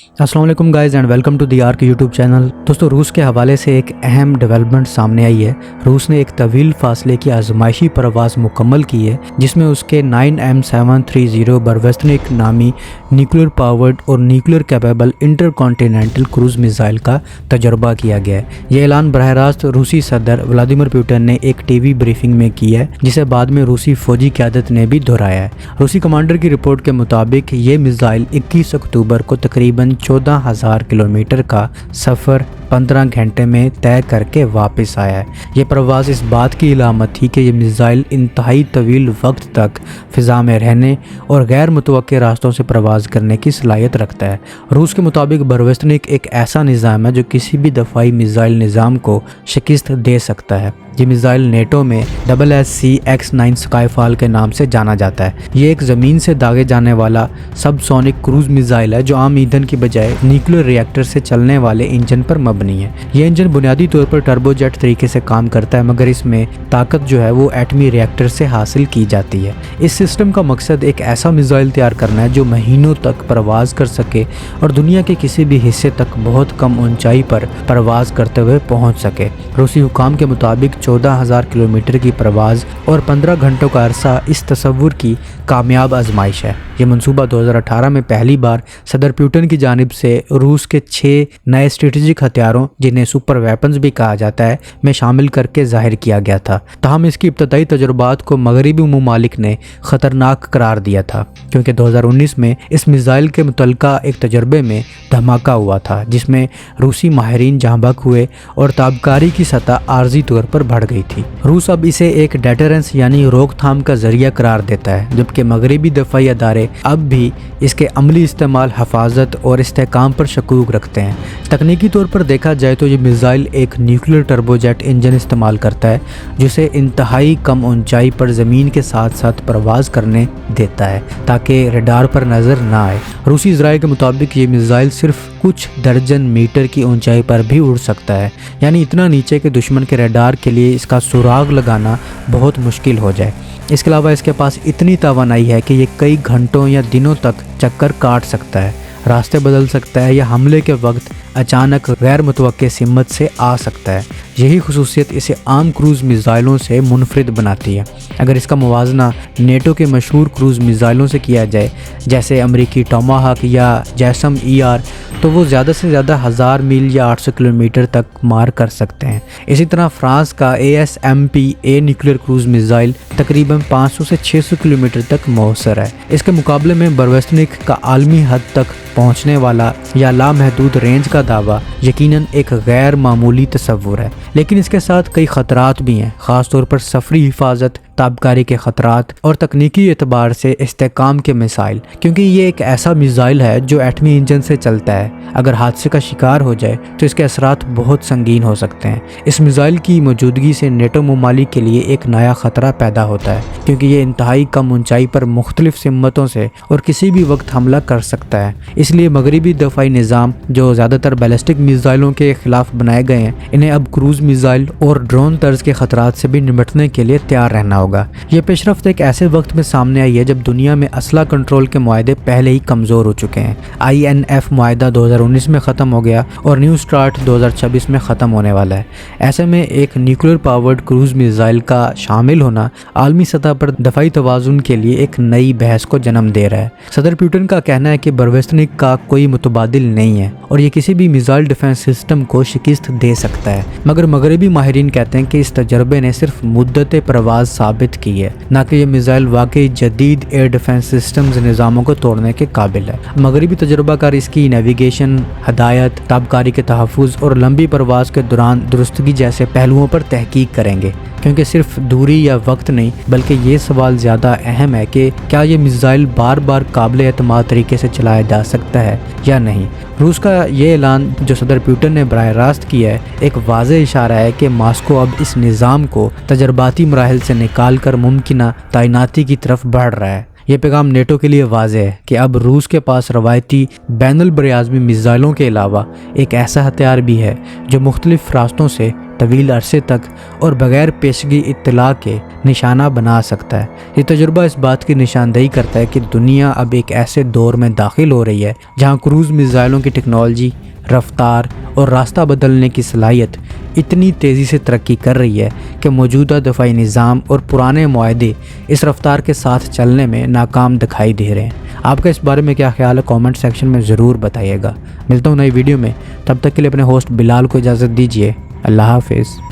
अस्सलाम वालेकुम guys and welcome to the Ark YouTube channel. दोस्तों, रूस के हवाले से एक अहम डेवलपमेंट सामने आई है। रूस ने एक तवील फासले की आजमाइशी परवाज़ मुकम्मल की है जिसमें उसके 9M730 बरवेस्टनिक नामी न्यूक्लियर पावर्ड और nuclear capable intercontinental cruise missile का तजर्बा किया गया है। ये ऐलान बरह रास्त रूसी सदर व्लादिमीर पुतिन ने एक टीवी ब्रीफिंग में किया है, जिसे बाद में रूसी फौजी क़यादत ने भी दोहराया है। रूसी कमांडर की रिपोर्ट के मुताबिक ये मिसाइल 21 अक्टूबर को तकरीबन 14,000 किलोमीटर का सफ़र 15 घंटे में तय करके वापस आया है। ये परवाज़ इस बात की इलामत थी कि ये मिसाइल इंतहाई तवील वक्त तक फ़िज़ा में रहने और गैर मुतवक्के रास्तों से परवाज़ करने की सलाहियत रखता है। रूस के मुताबिक बरवेस्टनिक एक ऐसा निज़ाम है जो किसी भी दफ़ाई मिसाइल निज़ाम को शिकस्त दे सकता है। ये मिसाइल नेटो में SSC-X9 स्काईफॉल के नाम से जाना जाता है। ये एक ज़मीन से दागे जाने वाला सबसोनिक क्रूज़ मिसाइल है जो आम ईंधन की बजाय न्यूक्लियर रिएक्टर से चलने वाले इंजन पर मबनी है। ये इंजन बुनियादी तौर पर टर्बोजेट तरीके से काम करता है, मगर इसमें ताकत जो है वो एटमी रिएक्टर से हासिल की जाती है। इस सिस्टम का मकसद एक ऐसा मिसाइल तैयार करना है जो महीनों तक परवाज़ कर सके और दुनिया के किसी भी हिस्से तक बहुत कम ऊंचाई पर परवाज़ करते हुए पहुंच सके। रूसी हुकाम के मुताबिक 14,000 किलोमीटर की परवाज़ और 15 घंटों का अरसा इस तस्वुर की कामयाब आजमाइश है। ये मंसूबा 2018 में पहली बार सदर पुतिन की जानिब से रूस के 6 नए स्ट्रेटेजिक हथियारों, जिन्हें सुपर वेपन्स भी कहा जाता है, में शामिल करके जाहिर किया गया था। ताहम इसकी इब्तदाई तजुर्बात को मगरबी ममालिक ने ख़तरनाक करार दिया था, क्योंकि 2019 में इस मिसाइल के मुतल्लिका एक तजर्बे में धमाका हुआ था जिसमें रूसी माहिरीन जहाँ बहक हुए और ताबकारी की सतह आर्जी तौर पर बढ़ गई थी। रूस अब इसे एक डेटरेंस यानी रोकथाम का जरिया करार देता है, जबकि मगरबी दफाई अदारे अब भी इसके अमली इस्तेमाल, हफाजत और इस्तेहकाम पर शकूक रखते हैं। तकनीकी तौर पर देखा जाए तो ये मिसाइल एक न्यूक्लियर टर्बोजेट इंजन इस्तेमाल करता है जिसे इंतहाई कम ऊंचाई पर ज़मीन के साथ साथ परवाज़ करने देता है ताकि रडार पर नज़र ना आए। रूसी ज़राए के मुताबिक ये मिसाइल सिर्फ कुछ दर्जन मीटर की ऊंचाई पर भी उड़ सकता है, यानी इतना नीचे कि दुश्मन के रडार के लिए इसका सुराग लगाना बहुत मुश्किल हो जाए। इसके अलावा इसके पास इतनी तवानाई है कि ये कई घंटों या दिनों तक चक्कर काट सकता है, रास्ते बदल सकता है या हमले के वक्त अचानक गैर मुतवक्के सिमत से आ सकता है। यही खुसूसियत इसे आम क्रूज़ मिसाइलों से मुनफरिद बनाती है। अगर इसका मुवाजना नेटो के मशहूर क्रूज़ मिसाइलों से किया जाए, जैसे अमरीकी टोमाहाक या जैसम ER, तो वो ज़्यादा से ज़्यादा 1000 मील या 800 किलोमीटर तक मार कर सकते हैं। इसी तरह फ्रांस का ASMP-A न्यूक्लियर क्रूज़ मिसाइल तकरीबन 500 से 600 किलोमीटर तक मौसर है। इसके मुकाबले में बरवेस्टनिक का आलमी हद तक पहुंचने वाला या लामहदूद रेंज का दावा यकीनन एक गैर मामूली तस्वुर है, लेकिन इसके साथ कई ख़तरात भी हैं, ख़ास तौर पर सफरी हिफाजत, ताबकारी के ख़तरात और तकनीकी एतबार से इस्तेहकाम के मिसाइल, क्योंकि ये एक ऐसा मिसाइल है जो एटमी इंजन से चलता है। अगर हादसे का शिकार हो जाए तो इसके असरात बहुत संगीन हो सकते हैं। इस मिसाइल की मौजूदगी से नेटो ममालिक के लिए एक नया ख़तरा पैदा होता है, क्योंकि ये इंतहाई कम ऊंचाई पर मुख्तलिफ सिमतों से और किसी भी वक्त हमला कर सकता है। इसलिए मगरबी दफाई निज़ाम, जो ज़्यादातर बैलिस्टिक मिसाइलों के खिलाफ बनाए गए हैं, इन्हें अब क्रूज़ मिसाइल और ड्रोन तर्ज के ख़तरात से भी निपटने के लिए तैयार रहना होगा। ये पेशरफ्त एक ऐसे वक्त में सामने आई है जब दुनिया में असला कंट्रोल के मुआहदे पहले ही कमज़ोर हो चुके हैं। INF मुआहदा 2019 में ख़त्म हो गया और न्यू स्टार्ट 2026 में ख़त्म होने वाला है। ऐसे में एक न्यूक्लियर पावर्ड क्रूज़ मिसाइल का शामिल होना आलमी सतह पर दफाई तवाज़ुन के लिए एक नई बहस को जन्म दे रहा है। सदर पुतिन का कहना है कि बरवेस्टनिक का कोई मुतबादिल नहीं है और ये किसी भी मिसाइल डिफेंस सिस्टम को शिकस्त दे सकता है, मगर मगरबी माहिरीन कहते हैं कि इस तजर्बे ने सिर्फ मुद्दत परवाज़ साबित की है, ना कि ये मिसाइल वाकई जदीद एयर डिफेंस सिस्टम्स निज़ामों को तोड़ने के काबिल है। मगरबी तजर्बाकार इसकी नेविगेशन, हदायत, ताबकारी के तहफ़्फ़ुज़ और लंबी परवाज़ के दौरान दुरुस्तगी जैसे पहलुओं पर तहकीक करेंगे, क्योंकि सिर्फ दूरी या वक्त नहीं, बल्कि ये सवाल ज़्यादा अहम है कि क्या ये मिसाइल बार बार काबिल एतमाद तरीके से चलाया जा सकता है या नहीं। रूस का ये ऐलान जो सदर पुतिन ने बराह रास्त किया है, एक वाज़ेह इशारा है कि मास्को अब इस निज़ाम को तजर्बाती मराहिल से निकाल कर मुमकिना तैनाती की तरफ बढ़ रहा है। ये पैगाम नेटो के लिए वाज़ेह है कि अब रूस के पास रवायती बैनुल बरआज़मी मिसाइलों के अलावा एक ऐसा हथियार भी है जो मुख्तलिफ रास्तों से طویل عرصے تک اور بغیر پیشگی اطلاع کے نشانہ بنا سکتا ہے۔ یہ تجربہ اس بات کی نشاندہی کرتا ہے کہ دنیا اب ایک ایسے دور میں داخل ہو رہی ہے جہاں کروز میزائلوں کی ٹیکنالوجی، رفتار اور راستہ بدلنے کی صلاحیت اتنی تیزی سے ترقی کر رہی ہے کہ موجودہ دفاعی نظام اور پرانے معاہدے اس رفتار کے ساتھ چلنے میں ناکام دکھائی دے رہے ہیں۔ آپ کا اس بارے میں کیا خیال ہے؟ کامنٹ سیکشن میں ضرور بتائیے گا۔ ملتا ہوں نئی ویڈیو میں، تب تک کے لیے اپنے ہوسٹ بلال کو اجازت دیجیے۔ اللہ حافظ۔